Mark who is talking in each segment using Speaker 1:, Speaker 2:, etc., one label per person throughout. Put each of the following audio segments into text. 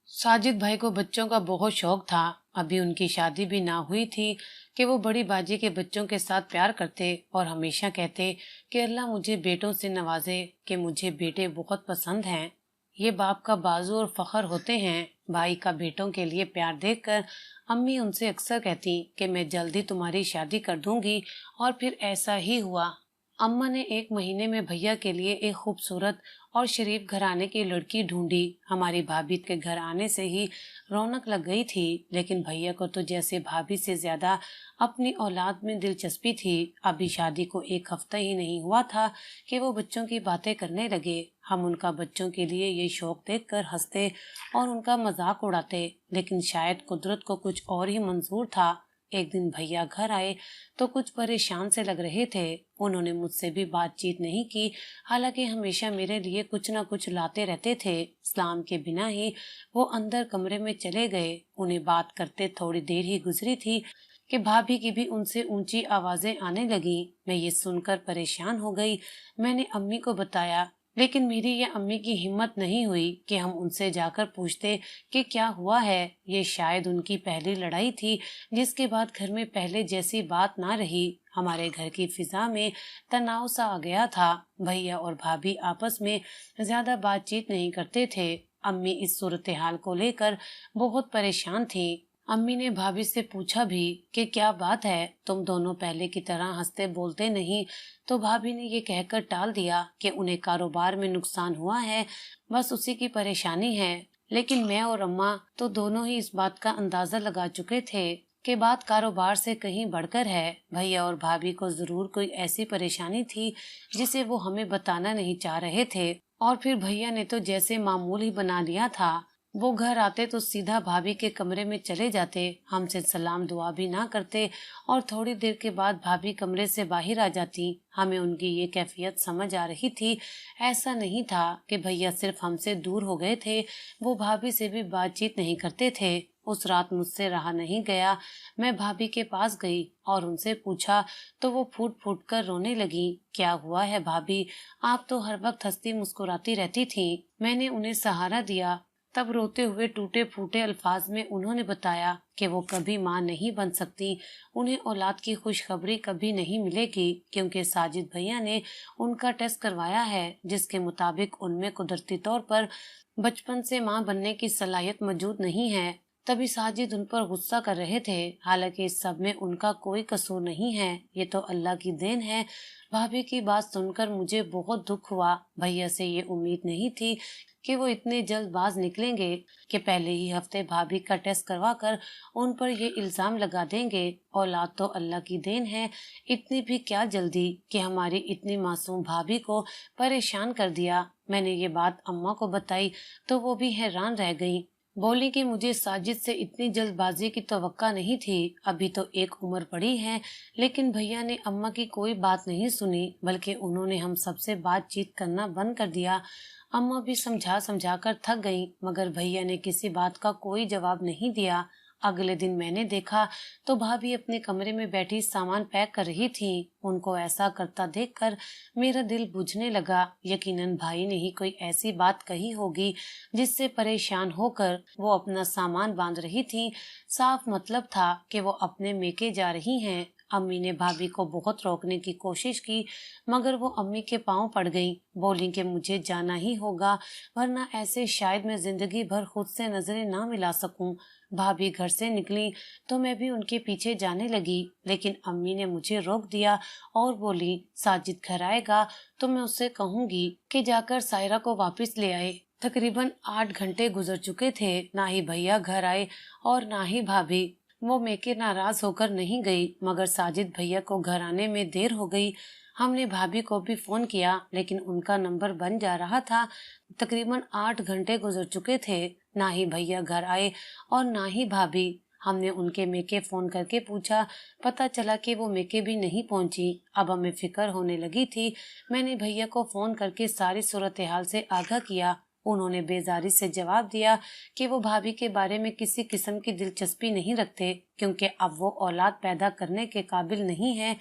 Speaker 1: साजिद भाई को बच्चों का बहुत शौक था। अभी उनकी शादी भी ना हुई थी कि वो बड़ी बाजी के बच्चों के साथ प्यार करते और हमेशा कहते कि अल्लाह मुझे बेटों से नवाजे, कि मुझे बेटे बहुत पसंद हैं। ये बाप का बाजू और फख्र होते हैं। भाई का बेटों के लिए प्यार देखकर अम्मी उनसे अक्सर कहती कि मैं जल्दी तुम्हारी शादी कर दूंगी, और फिर ऐसा ही हुआ। अम्मा ने एक महीने में भैया के लिए एक खूबसूरत और शरीफ घराने की लड़की ढूंढी। हमारी भाभी के घर आने से ही रौनक लग गई थी, लेकिन भैया को तो जैसे भाभी से ज्यादा अपनी औलाद में दिलचस्पी थी। अभी शादी को एक हफ्ता ही नहीं हुआ था कि वो बच्चों की बातें करने लगे। हम उनका बच्चों के लिए ये शौक देखकर हंसते और उनका मजाक उड़ाते, लेकिन शायद कुदरत को कुछ और ही मंजूर था। एक दिन भैया घर आए तो कुछ परेशान से लग रहे थे। उन्होंने मुझसे भी बातचीत नहीं की, हालांकि हमेशा मेरे लिए कुछ न कुछ लाते रहते थे। सलाम के बिना ही वो अंदर कमरे में चले गए। उन्हें बात करते थोड़ी देर ही गुजरी थी कि भाभी की भी उनसे ऊंची आवाजें आने लगी। मैं ये सुनकर परेशान हो गई। मैंने अम्मी को बताया, लेकिन मेरी या अम्मी की हिम्मत नहीं हुई कि हम उनसे जाकर पूछते कि क्या हुआ है। ये शायद उनकी पहली लड़ाई थी, जिसके बाद घर में पहले जैसी बात ना रही। हमारे घर की फिजा में तनाव सा आ गया था। भैया और भाभी आपस में ज्यादा बातचीत नहीं करते थे। अम्मी इस सूरत हाल को लेकर बहुत परेशान थी। अम्मी ने भाभी से पूछा भी कि क्या बात है, तुम दोनों पहले की तरह हंसते बोलते नहीं। तो भाभी ने ये कहकर टाल दिया कि उन्हें कारोबार में नुकसान हुआ है, बस उसी की परेशानी है। लेकिन मैं और अम्मा तो दोनों ही इस बात का अंदाजा लगा चुके थे कि बात कारोबार से कहीं बढ़कर है। भैया और भाभी को जरूर कोई ऐसी परेशानी थी जिसे वो हमें बताना नहीं चाह रहे थे। और फिर भैया ने तो जैसे मामूल ही बना लिया था। वो घर आते तो सीधा भाभी के कमरे में चले जाते, हमसे सलाम दुआ भी ना करते, और थोड़ी देर के बाद भाभी कमरे से बाहर आ जाती। हमें उनकी ये कैफियत समझ आ रही थी। ऐसा नहीं था कि भैया सिर्फ हमसे दूर हो गए थे, वो भाभी से भी बातचीत नहीं करते थे। उस रात मुझसे रहा नहीं गया। मैं भाभी के पास गई और उनसे पूछा तो वो फूट फूट कर रोने लगी। क्या हुआ है भाभी, आप तो हर वक्त हंसती मुस्कुराती रहती थी। मैंने उन्हें सहारा दिया। तब रोते हुए टूटे फूटे अल्फाज में उन्होंने बताया कि वो कभी मां नहीं बन सकती। उन्हें औलाद की खुशखबरी कभी नहीं मिलेगी, क्योंकि साजिद भैया ने उनका टेस्ट करवाया है, जिसके मुताबिक उनमें कुदरती तौर पर बचपन से मां बनने की सलाहियत मौजूद नहीं है। तभी साजिद उन पर गुस्सा कर रहे थे, हालांकि इस सब में उनका कोई कसूर नहीं है, ये तो अल्लाह की देन है। भाभी की बात सुनकर मुझे बहुत दुख हुआ। भैया से ये उम्मीद नहीं थी कि वो इतने जल्दबाज निकलेंगे कि पहले ही हफ्ते भाभी का टेस्ट करवाकर उन पर ये इल्जाम लगा देंगे। औलाद तो अल्लाह की देन है, इतनी भी क्या जल्दी कि हमारी इतनी मासूम भाभी को परेशान कर दिया। मैंने ये बात अम्मा को बताई तो वो भी हैरान रह गई। बोली कि मुझे साजिद से इतनी जल्दबाजी की तवक्का नहीं थी, अभी तो एक उम्र पड़ी है। लेकिन भैया ने अम्मा की कोई बात नहीं सुनी, बल्कि उन्होंने हम सबसे बातचीत करना बंद कर दिया। अम्मा भी समझा समझा कर थक गईं, मगर भैया ने किसी बात का कोई जवाब नहीं दिया। अगले दिन मैंने देखा तो भाभी अपने कमरे में बैठी सामान पैक कर रही थी। उनको ऐसा करता देखकर मेरा दिल बुझने लगा। यकीनन भाई ने ही कोई ऐसी बात कही होगी जिससे परेशान होकर वो अपना सामान बांध रही थी। साफ मतलब था कि वो अपने मेके जा रही हैं। अम्मी ने भाभी को बहुत रोकने की कोशिश की, मगर वो अम्मी के पांव पड़ गईं। बोली कि मुझे जाना ही होगा, वरना ऐसे शायद मैं जिंदगी भर खुद से नजरें ना मिला सकूं। भाभी घर से निकली तो मैं भी उनके पीछे जाने लगी, लेकिन अम्मी ने मुझे रोक दिया और बोली, साजिद घर आएगा तो मैं उससे कहूंगी कि जाकर सायरा को वापस ले आए। तकरीबन 8 घंटे गुजर चुके थे, ना ही भैया घर आए और ना ही भाभी। वो मेके नाराज होकर नहीं गई, मगर साजिद भैया को घर आने में देर हो गई। हमने भाभी को भी फोन किया, लेकिन उनका नंबर बन जा रहा था। तकरीबन 8 घंटे गुजर चुके थे, ना ही भैया घर आए और ना ही भाभी। हमने उनके मेके फोन करके पूछा, पता चला कि वो मेके भी नहीं पहुंची। अब हमें फिक्र होने लगी थी। मैंने भैया को फोन करके सारी सूरत हाल से आगाह किया। उन्होंने बेजारी से जवाब दिया कि वो भाभी के बारे में किसी किस्म की दिलचस्पी नहीं रखते, क्योंकि अब वो औलाद पैदा करने के काबिल नहीं है।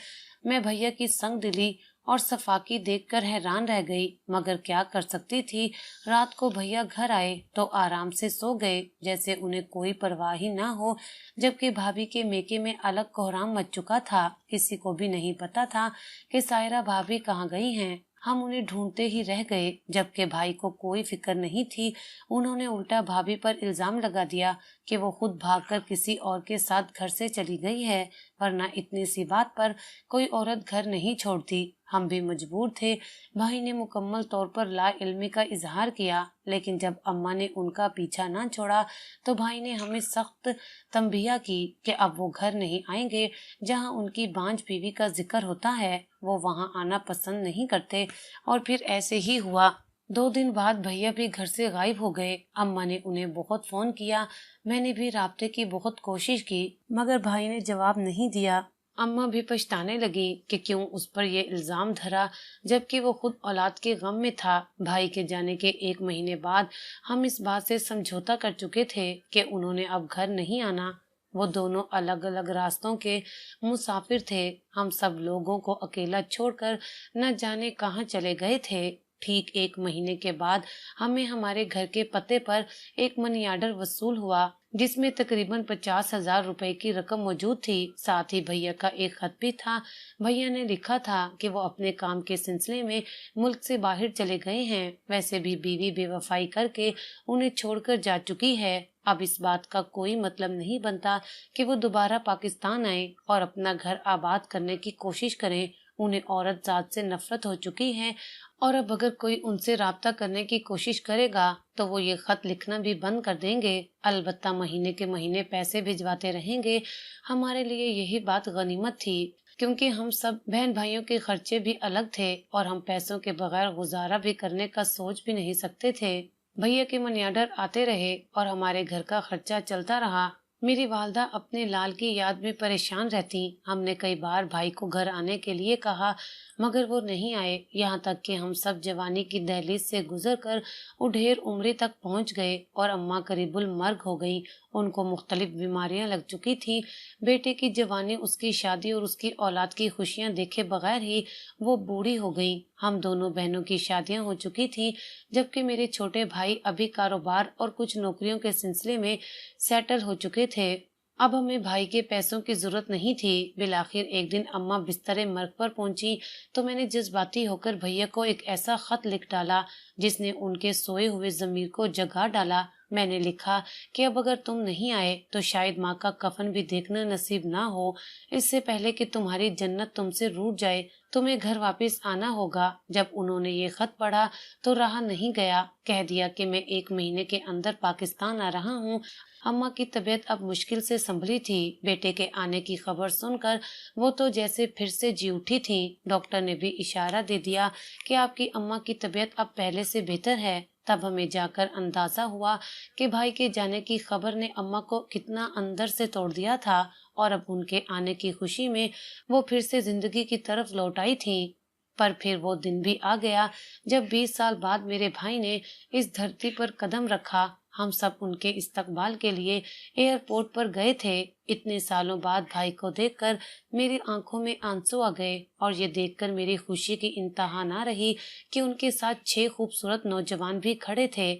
Speaker 1: मैं भैया की संग दिली और सफाकी देखकर हैरान रह गई, मगर क्या कर सकती थी। रात को भैया घर आए तो आराम से सो गए जैसे उन्हें कोई परवाह ही ना हो, जबकि भाभी के मेके में अलग कोहराम मच चुका था। किसी को भी नहीं पता था कि सायरा भाभी कहाँ गई हैं। हम उन्हें ढूंढते ही रह गए, जबकि भाई को कोई फिक्र नहीं थी। उन्होंने उल्टा भाभी पर इल्जाम लगा दिया कि वो खुद भागकर किसी और के साथ घर से चली गई है, वरना इतनी सी बात पर कोई औरत घर नहीं छोड़ती। हम भी मजबूर थे। भाई ने मुकम्मल तौर पर ला इल्मी का इजहार किया, लेकिन जब अम्मा ने उनका पीछा ना छोड़ा तो भाई ने हमें सख्त तंबिया की कि अब वो घर नहीं आएंगे। जहां उनकी बांझ बीवी का जिक्र होता है, वो वहां आना पसंद नहीं करते। और फिर ऐसे ही हुआ। 2 दिन बाद भैया भी घर से गायब हो गए। अम्मा ने उन्हें बहुत फोन किया, मैंने भी राब्ते की बहुत कोशिश की, मगर भाई ने जवाब नहीं दिया। अम्मा भी पछताने लगी कि क्यों उस पर ये इल्जाम धरा, जबकि वो खुद औलाद के गम में था। भाई के जाने के 1 महीने बाद हम इस बात से समझौता कर चुके थे कि उन्होंने अब घर नहीं आना। वो दोनों अलग अलग रास्तों के मुसाफिर थे। हम सब लोगों को अकेला छोड़कर न जाने कहाँ चले गए थे। ठीक 1 महीने के बाद हमें हमारे घर के पते पर एक मनी ऑर्डर वसूल हुआ, जिसमें तकरीबन 50,000 रुपए की रकम मौजूद थी। साथ ही भैया का एक खत भी था। भैया ने लिखा था कि वो अपने काम के सिलसिले में मुल्क से बाहर चले गए हैं। वैसे भी बीवी बेवफाई करके उन्हें छोड़कर जा चुकी है। अब इस बात का कोई मतलब नहीं बनता कि वो दोबारा पाकिस्तान आए और अपना घर आबाद करने की कोशिश करें। उन्हें औरत जात से नफरत हो चुकी है, और अब अगर कोई उनसे राब्ता करने की कोशिश करेगा तो वो ये खत लिखना भी बंद कर देंगे। अलबत्ता महीने के महीने पैसे भिजवाते रहेंगे। हमारे लिए यही बात गनीमत थी, क्योंकि हम सब बहन भाइयों के खर्चे भी अलग थे और हम पैसों के बगैर गुजारा भी करने का सोच भी नहीं सकते थे। भैया के मनी ऑर्डर आते रहे और हमारे घर का खर्चा चलता रहा। मेरी वालदा अपने लाल की याद में परेशान रहती। हमने कई बार भाई को घर आने के लिए कहा, मगर वो नहीं आए। यहाँ तक कि हम सब जवानी की दहलीज से गुजरकर उढेर उम्र तक पहुँच गए और अम्मा करीबुल मर्ग हो गई। उनको मुख्तलिफ बीमारियां लग चुकी थी। बेटे की जवानी, उसकी शादी और उसकी औलाद की खुशियां देखे बगैर ही वो बूढ़ी हो गई। हम दोनों बहनों की शादियां हो चुकी थी, जबकि मेरे छोटे भाई अभी कारोबार और कुछ नौकरियों के सिलसिले में सेटल हो चुके थे। अब हमें भाई के पैसों की जरूरत नहीं थी। बिलाखिर एक दिन अम्मा बिस्तरे मर्ग पर पहुंची तो मैंने जज्बाती होकर भैया को एक ऐसा खत लिख डाला जिसने उनके सोए हुए जमीर को जगा डाला। मैंने लिखा कि अब अगर तुम नहीं आए तो शायद माँ का कफन भी देखना नसीब ना हो। इससे पहले कि तुम्हारी जन्नत तुमसे रूठ जाए, तुम्हें घर वापस आना होगा। जब उन्होंने ये खत पढ़ा तो रहा नहीं गया। कह दिया कि मैं 1 महीने के अंदर पाकिस्तान आ रहा हूँ। अम्मा की तबीयत अब मुश्किल से संभली थी। बेटे के आने की खबर सुनकर वो तो जैसे फिर से जी उठी थी। डॉक्टर ने भी इशारा दे दिया कि आपकी अम्मा की तबीयत अब पहले से बेहतर है। तब हमें जाकर अंदाजा हुआ कि भाई के जाने की खबर ने अम्मा को कितना अंदर से तोड़ दिया था, और अब उनके आने की खुशी में वो फिर से जिंदगी की तरफ लौट आई थी। पर फिर वो दिन भी आ गया जब 20 साल बाद मेरे भाई ने इस धरती पर कदम रखा। हम सब उनके इस्तकबाल के लिए एयरपोर्ट पर गए थे। इतने सालों बाद भाई को देखकर मेरी आंखों में आंसू आ गए, और ये देखकर मेरी खुशी की इंतहा ना रही कि उनके साथ 6 खूबसूरत नौजवान भी खड़े थे,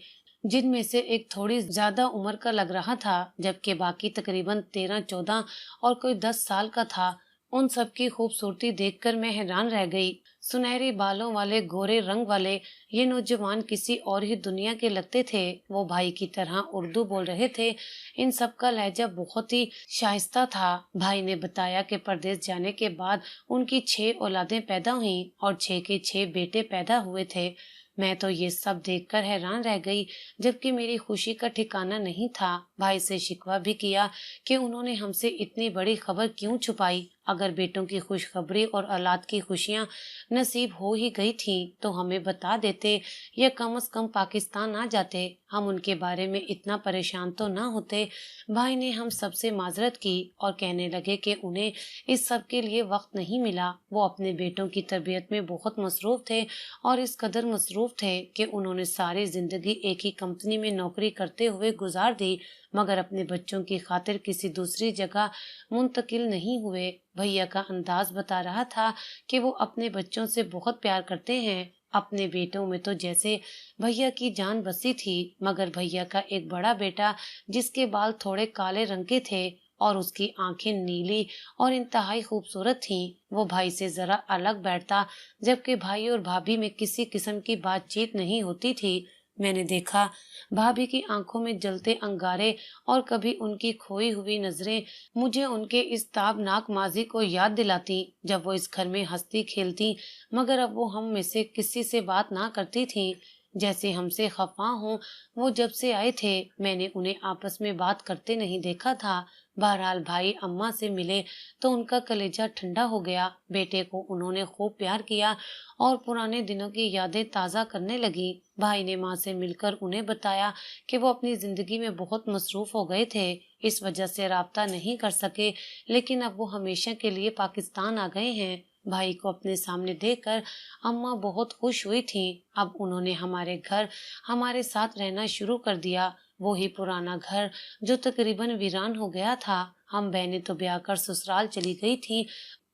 Speaker 1: जिनमें से एक थोड़ी ज्यादा उम्र का लग रहा था, जबकि बाकी तकरीबन 13-14 और कोई 10 साल का था। उन सब की खूबसूरती देखकर मैं हैरान रह गई। सुनहरे बालों वाले, गोरे रंग वाले ये नौजवान किसी और ही दुनिया के लगते थे। वो भाई की तरह उर्दू बोल रहे थे। इन सब का लहजा बहुत ही शाइस्ता था। भाई ने बताया कि परदेश जाने के बाद उनकी 6 औलादें पैदा हुईं और 6 के 6 बेटे पैदा हुए थे। मैं तो ये सब देखकर हैरान रह गई, जबकि मेरी खुशी का ठिकाना नहीं था। भाई से शिकवा भी किया कि उन्होंने हमसे इतनी बड़ी खबर क्यों छुपाई। अगर बेटों की खुशखबरी और औलाद की खुशियां नसीब हो ही गई थी तो हमें बता देते, या कम से कम पाकिस्तान आ जाते। हम उनके बारे में इतना परेशान तो ना होते। भाई ने हम सबसे माजरत की और कहने लगे कि उन्हें इस सब के लिए वक्त नहीं मिला। वो अपने बेटों की तरबियत में बहुत मसरूफ थे, और इस कदर मसरूफ थे कि उन्होंने सारी जिंदगी एक ही कंपनी में नौकरी करते हुए गुजार दी, मगर अपने बच्चों की खातिर किसी दूसरी जगह मुंतकिल नहीं हुए। भैया का अंदाज बता रहा था कि वो अपने बच्चों से बहुत प्यार करते हैं। अपने बेटों में तो जैसे भैया की जान बसी थी, मगर भैया का एक बड़ा बेटा जिसके बाल थोड़े काले रंग के थे और उसकी आंखें नीली और इंतहाई खूबसूरत थीं, वो भाई से जरा अलग बैठता, जबकि भाई और भाभी में किसी किस्म की बातचीत नहीं होती थी। मैंने देखा भाभी की आंखों में जलते अंगारे और कभी उनकी खोई हुई नजरें मुझे उनके इस ताबनाक माजी को याद दिलाती जब वो इस घर में हंसती खेलती, मगर अब वो हम में से किसी से बात ना करती थीं, जैसे हमसे खफा हों। वो जब से आए थे मैंने उन्हें आपस में बात करते नहीं देखा था। बहरहाल भाई अम्मा से मिले तो उनका कलेजा ठंडा हो गया। बेटे को उन्होंने खूब प्यार किया और पुराने दिनों की यादें ताज़ा करने लगी। भाई ने माँ से मिलकर उन्हें बताया कि वो अपनी जिंदगी में बहुत मसरूफ हो गए थे, इस वजह से राब्ता नहीं कर सके, लेकिन अब वो हमेशा के लिए पाकिस्तान आ गए हैं। भाई को अपने सामने देखकर अम्मा बहुत खुश हुई थीं। अब उन्होंने हमारे घर हमारे साथ रहना शुरू कर दिया। वो ही पुराना घर जो तकरीबन वीरान हो गया था। हम बहनें तो ब्याह कर ससुराल चली गई थी।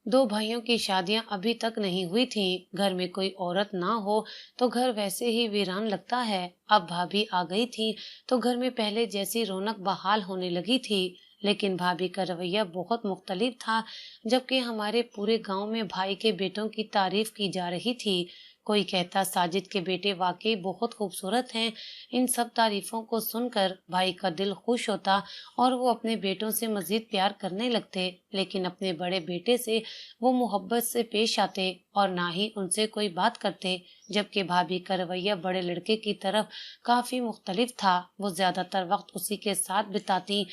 Speaker 1: दो भाइयों की शादियां अभी तक नहीं हुई थीं। घर में कोई औरत ना हो तो घर वैसे ही वीरान लगता है। अब भाभी आ गई थी तो घर में पहले जैसी रौनक बहाल होने लगी थी, लेकिन भाभी का रवैया बहुत मुख्तलिफ था। जबकि हमारे पूरे गांव में भाई के बेटों की तारीफ की जा रही थी। कोई कहता साजिद के बेटे वाकई बहुत खूबसूरत हैं। इन सब तारीफों को सुनकर भाई का दिल खुश होता और वो अपने बेटों से मजीद प्यार करने लगते, लेकिन अपने बड़े बेटे से वो मोहब्बत से पेश आते और ना ही उनसे कोई बात करते। जबकि भाभी का रवैया बड़े लड़के की तरफ काफी मुख्तलिफ था। वो ज्यादातर वक्त उसी के साथ बिताती।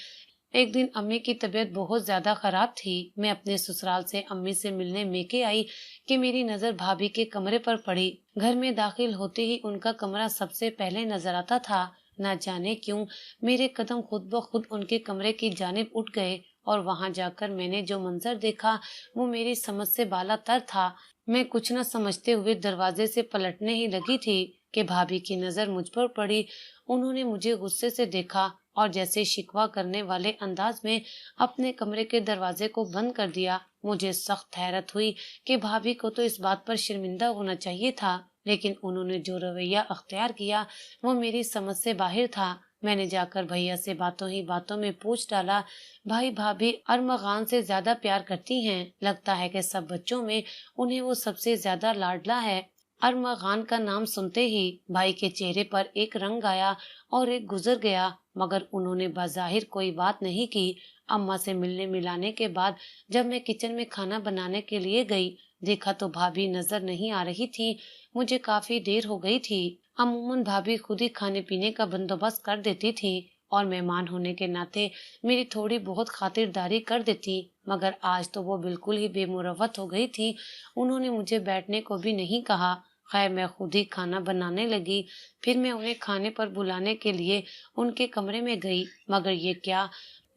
Speaker 1: एक दिन अम्मी की तबीयत बहुत ज्यादा खराब थी। मैं अपने ससुराल से अम्मी से मिलने मेके आई कि मेरी नजर भाभी के कमरे पर पड़ी। घर में दाखिल होते ही उनका कमरा सबसे पहले नजर आता था। न जाने क्यों मेरे कदम खुद ब खुद उनके कमरे की जानिब उठ गए और वहां जाकर मैंने जो मंजर देखा वो मेरी समझ से बालातर था। मैं कुछ न समझते हुए दरवाजे से पलटने ही लगी थी कि भाभी की नजर मुझ पर पड़ी। उन्होंने मुझे गुस्से से देखा और जैसे शिकवा करने वाले अंदाज में अपने कमरे के दरवाजे को बंद कर दिया। मुझे सख्त हैरत हुई कि भाभी को तो इस बात पर शर्मिंदा होना चाहिए था, लेकिन उन्होंने जो रवैया अख्तियार किया वो मेरी समझ से बाहर था। मैंने जाकर भैया से बातों ही बातों में पूछ डाला, भाई भाभी अरमगान से ज्यादा प्यार करती हैं। लगता है कि सब बच्चों में उन्हें वो सबसे ज्यादा लाडला है। अरमगान का नाम सुनते ही भाई के चेहरे पर एक रंग आया और एक गुजर गया, मगर उन्होंने बाज़ाहिर कोई बात नहीं की। अम्मा से मिलने मिलाने के बाद जब मैं किचन में खाना बनाने के लिए गई, देखा तो भाभी नजर नहीं आ रही थी। मुझे काफी देर हो गई थी। अमूमन भाभी खुद ही खाने पीने का बंदोबस्त कर देती थी और मेहमान होने के नाते मेरी थोड़ी बहुत खातिरदारी कर देती, मगर आज तो वो बिल्कुल ही बेमुरवत हो गई थी। उन्होंने मुझे बैठने को भी नहीं कहा। खैर मैं खुद ही खाना बनाने लगी। फिर मैं उन्हें खाने पर बुलाने के लिए उनके कमरे में गई, मगर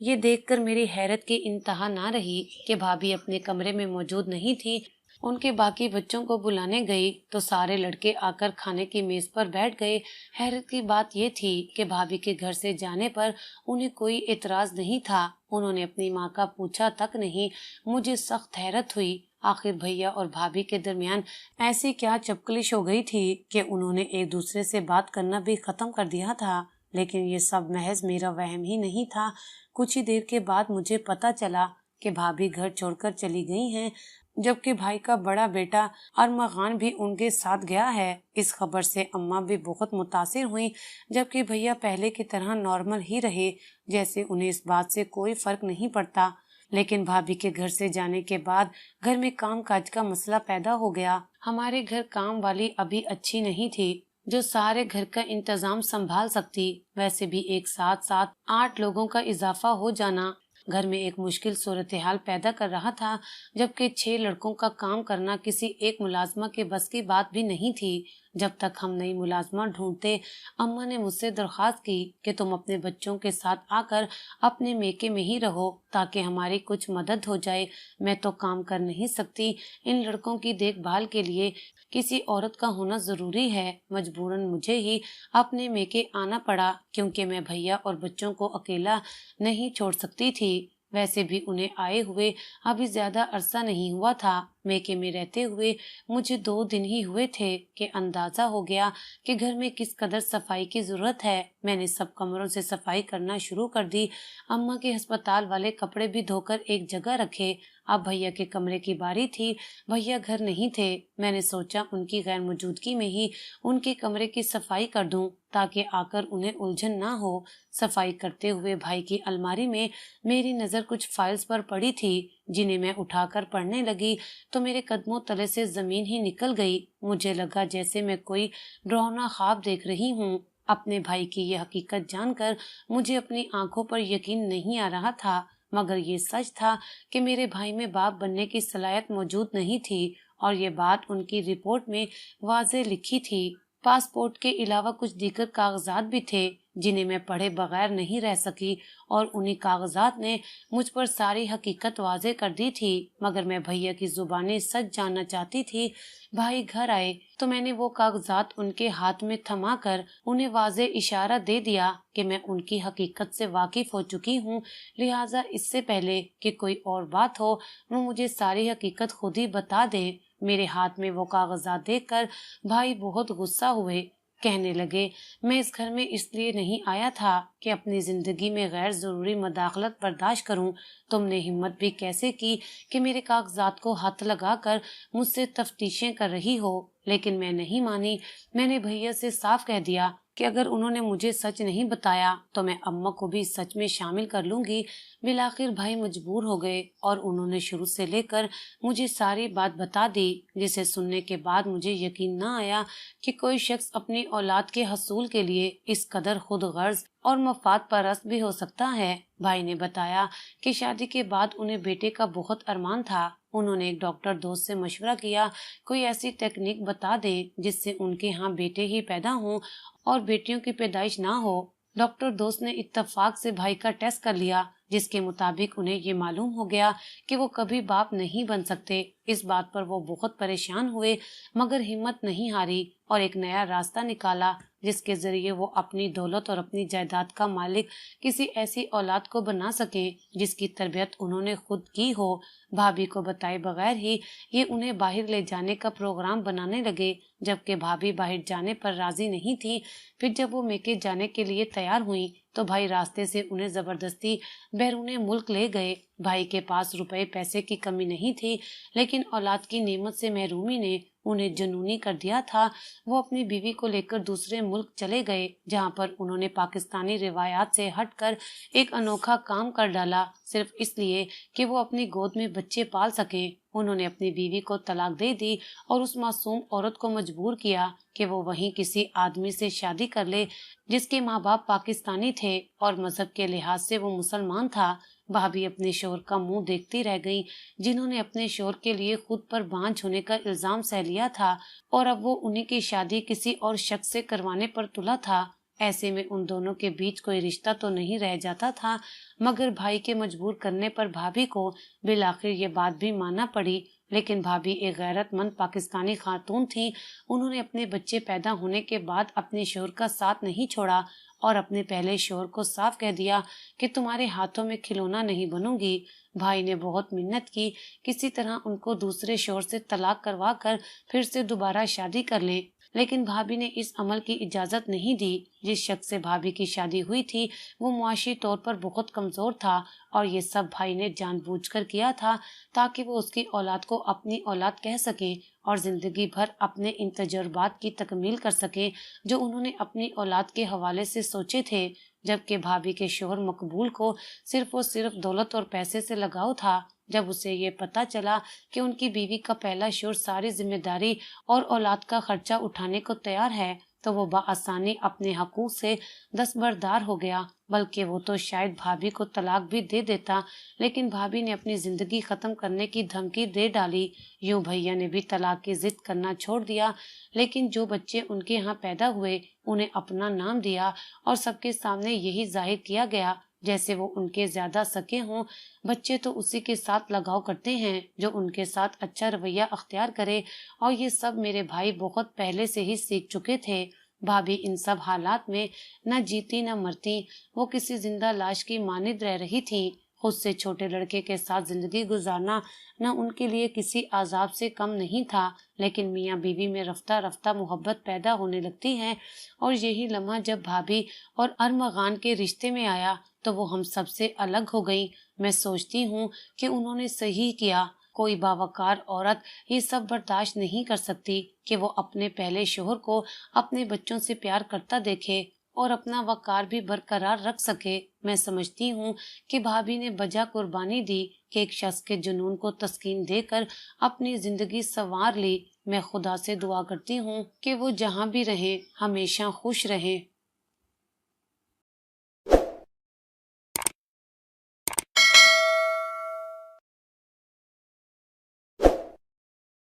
Speaker 1: ये देखकर मेरी हैरत की इंतहा ना रही कि भाभी अपने कमरे में मौजूद नहीं थी। उनके बाकी बच्चों को बुलाने गई तो सारे लड़के आकर खाने की मेज पर बैठ गए। हैरत की बात यह थी कि भाभी के घर से जाने पर उन्हें कोई एतराज नहीं था। उन्होंने अपनी माँ का पूछा तक नहीं। मुझे सख्त हैरत हुई। आखिर भैया और भाभी के दरमियान ऐसी क्या चपकलिश हो गई थी कि उन्होंने एक दूसरे से बात करना भी खत्म कर दिया था। लेकिन ये सब महज मेरा वहम ही नहीं था। कुछ ही देर के बाद मुझे पता चला कि भाभी घर छोड़कर चली गई हैं, जबकि भाई का बड़ा बेटा अरमगान भी उनके साथ गया है। इस खबर से अम्मा भी बहुत मुतासिर हुई, जबकि भैया पहले की तरह नॉर्मल ही रहे, जैसे उन्हें इस बात से कोई फर्क नहीं पड़ता। लेकिन भाभी के घर से जाने के बाद घर में काम काज का मसला पैदा हो गया। हमारे घर काम वाली अभी अच्छी नहीं थी जो सारे घर का इंतजाम संभाल सकती। वैसे भी एक साथ साथ 8 लोगों का इजाफा हो जाना घर में एक मुश्किल सूरत हाल पैदा कर रहा था, जबकि 6 लड़कों का काम करना किसी एक मुलाजमा के बस की बात भी नहीं थी। जब तक हम नई मुलाजमा ढूंढते, अम्मा ने मुझसे दरख्वास्त की कि तुम अपने बच्चों के साथ आकर अपने मेके में ही रहो ताकि हमारी कुछ मदद हो जाए। मैं तो काम कर नहीं सकती। इन लड़कों की देखभाल के लिए किसी औरत का होना जरूरी है। मजबूरन मुझे ही अपने मेके आना पड़ा, क्योंकि मैं भैया और बच्चों को अकेला नहीं छोड़ सकती थी। वैसे भी उन्हें आए हुए अभी ज्यादा अरसा नहीं हुआ था। मेके में रहते हुए मुझे 2 दिन ही हुए थे कि अंदाजा हो गया कि घर में किस कदर सफाई की जरूरत है। मैंने सब कमरों से सफाई करना शुरू कर दी। अम्मा के अस्पताल वाले कपड़े भी धोकर एक जगह रखे। अब भैया के कमरे की बारी थी। भैया घर नहीं थे। मैंने सोचा उनकी गैर मौजूदगी में ही उनके कमरे की सफाई कर दूं ताकि आकर उन्हें उलझन ना हो। सफाई करते हुए भाई की अलमारी में मेरी नजर कुछ फाइल्स पर पड़ी थी, जिन्हें मैं उठाकर पढ़ने लगी तो मेरे कदमों तले से जमीन ही निकल गई। मुझे लगा जैसे मैं कोई डरावना ख्वाब देख रही हूँ। अपने भाई की यह हकीकत जानकर मुझे अपनी आंखों पर यकीन नहीं आ रहा था, मगर ये सच था कि मेरे भाई में बाप बनने की सलाहियत मौजूद नहीं थी और ये बात उनकी रिपोर्ट में वाज़ेह लिखी थी। पासपोर्ट के अलावा कुछ दीगर कागजात भी थे जिन्हें मैं पढ़े बगैर नहीं रह सकी और उन्हीं कागजात ने मुझ पर सारी हकीकत वाज़ेह कर दी थी। मगर मैं भैया की जुबानी सच जानना चाहती थी। भाई घर आए तो मैंने वो कागजात उनके हाथ में थमा कर उन्हें वाज़ेह इशारा दे दिया कि मैं उनकी हकीकत से वाकिफ हो चुकी हूँ, लिहाजा इससे पहले कि कोई और बात हो वो मुझे सारी हकीकत खुद ही बता दे। मेरे हाथ में वो कागजात देखकर भाई बहुत गुस्सा हुए। कहने लगे, मैं इस घर में इसलिए नहीं आया था कि अपनी जिंदगी में गैर जरूरी मदाखलत बर्दाश्त करूं। तुमने हिम्मत भी कैसे की कि मेरे कागजात को हाथ लगाकर मुझसे तफ्तीशें कर रही हो। लेकिन मैं नहीं मानी। मैंने भैया से साफ कह दिया कि अगर उन्होंने मुझे सच नहीं बताया तो मैं अम्मा को भी सच में शामिल कर लूंगी। बिलाखिर भाई मजबूर हो गए और उन्होंने शुरू से लेकर मुझे सारी बात बता दी, जिसे सुनने के बाद मुझे यकीन न आया कि कोई शख्स अपनी औलाद के हसूल के लिए इस कदर खुद गर्ज और मफाद परस्त भी हो सकता है। भाई ने बताया कि शादी के बाद उन्हें बेटे का बहुत अरमान था। उन्होंने एक डॉक्टर दोस्त से मशवरा किया कोई ऐसी टेक्निक बता दे जिससे उनके यहाँ बेटे ही पैदा हों और बेटियों की पैदाइश ना हो। डॉक्टर दोस्त ने इत्तफाक से भाई का टेस्ट कर लिया, जिसके मुताबिक उन्हें ये मालूम हो गया कि वो कभी बाप नहीं बन सकते। इस बात पर वो बहुत परेशान हुए, मगर हिम्मत नहीं हारी और एक नया रास्ता निकाला जिसके जरिए वो अपनी दौलत और अपनी जायदाद का मालिक किसी ऐसी औलाद को बना सके जिसकी तरबियत उन्होंने खुद की हो। भाभी को बताए बगैर ही ये उन्हें बाहर ले जाने का प्रोग्राम बनाने लगे, जबकि भाभी बाहर जाने पर राजी नहीं थी। फिर जब वो मेके जाने के लिए तैयार हुई तो भाई रास्ते से उन्हें जबरदस्ती बैरूने मुल्क ले गए। भाई के पास रुपए पैसे की कमी नहीं थी, लेकिन औलाद की नेमत से महरूमी ने उन्हें जुनूनी कर दिया था। वो अपनी बीवी को लेकर दूसरे मुल्क चले गए, जहां पर उन्होंने पाकिस्तानी रिवायात से हटकर एक अनोखा काम कर डाला, सिर्फ इसलिए कि वो अपनी गोद में बच्चे पाल सके। उन्होंने अपनी बीवी को तलाक दे दी और उस मासूम औरत को मजबूर किया कि वो वहीं किसी आदमी से शादी कर ले जिसके माँ बाप पाकिस्तानी थे और मजहब के लिहाज से वो मुसलमान था। भाभी अपने शोहर का मुंह देखती रह गई, जिन्होंने अपने शोहर के लिए खुद पर बांझ होने का इल्जाम सह लिया था और अब वो उन्हीं की शादी किसी और शख्स से करवाने पर तुला था। ऐसे में उन दोनों के बीच कोई रिश्ता तो नहीं रह जाता था, मगर भाई के मजबूर करने पर भाभी को बिलाखिर ये बात भी मानना पड़ी। लेकिन भाभी एक गैरतमंद पाकिस्तानी खातून थी। उन्होंने अपने बच्चे पैदा होने के बाद अपने शोहर का साथ नहीं छोड़ा और अपने पहले शोहर को साफ कह दिया कि तुम्हारे हाथों में खिलौना नहीं बनूंगी। भाई ने बहुत मिन्नत की किसी तरह उनको दूसरे शोहर से तलाक करवा कर फिर से दोबारा शादी कर ले, लेकिन भाभी ने इस अमल की इजाजत नहीं दी। जिस शख्स से भाभी की शादी हुई थी वो मुआशी तौर पर बहुत कमजोर था और ये सब भाई ने जानबूझकर किया था ताकि वो उसकी औलाद को अपनी औलाद कह सके और जिंदगी भर अपने इन तजुर्बात की तकमील कर सके जो उन्होंने अपनी औलाद के हवाले से सोचे थे। जबकि भाभी के शोहर मकबूल को सिर्फ और सिर्फ दौलत और पैसे से लगाव था। जब उसे ये पता चला कि उनकी बीवी का पहला शोहर सारी जिम्मेदारी और औलाद का खर्चा उठाने को तैयार है तो वो बआसानी अपने हकूक से दस्तबरदार हो गया। बल्कि वो तो शायद भाभी को तलाक भी दे देता, लेकिन भाभी ने अपनी जिंदगी खत्म करने की धमकी दे डाली। यूं भैया ने भी तलाक की जिद करना छोड़ दिया, लेकिन जो बच्चे उनके यहाँ पैदा हुए उन्हें अपना नाम दिया और सबके सामने यही जाहिर किया गया जैसे वो उनके ज्यादा सके हों। बच्चे तो उसी के साथ लगाव करते हैं जो उनके साथ अच्छा रवैया अख्तियार करे, और ये सब मेरे भाई बहुत पहले से ही सीख चुके थे। भाभी इन सब हालात में न जीती न मरती, वो किसी जिंदा लाश की मानिंद रह रही थी। خود سے چھوٹے لڑکے کے ساتھ زندگی گزارنا نہ ان کے لیے کسی عذاب سے کم نہیں تھا، لیکن میاں بیوی میں رفتہ رفتہ محبت پیدا ہونے لگتی ہے، اور یہی لمحہ جب بھابھی اور ارمغان کے رشتے میں آیا تو وہ ہم سب سے الگ ہو گئی۔ میں سوچتی ہوں کہ انہوں نے صحیح کیا۔ کوئی باوقار عورت یہ سب برداشت نہیں کر سکتی کہ وہ اپنے پہلے شوہر کو اپنے بچوں سے پیار کرتا دیکھے اور اپنا وقار بھی برقرار رکھ سکے۔ میں سمجھتی ہوں کہ بھابھی نے بجا قربانی دی کہ ایک شخص کے جنون کو تسکین دے کر اپنی زندگی سنوار لی۔ میں خدا سے دعا کرتی ہوں کہ وہ جہاں بھی رہیں ہمیشہ خوش رہیں۔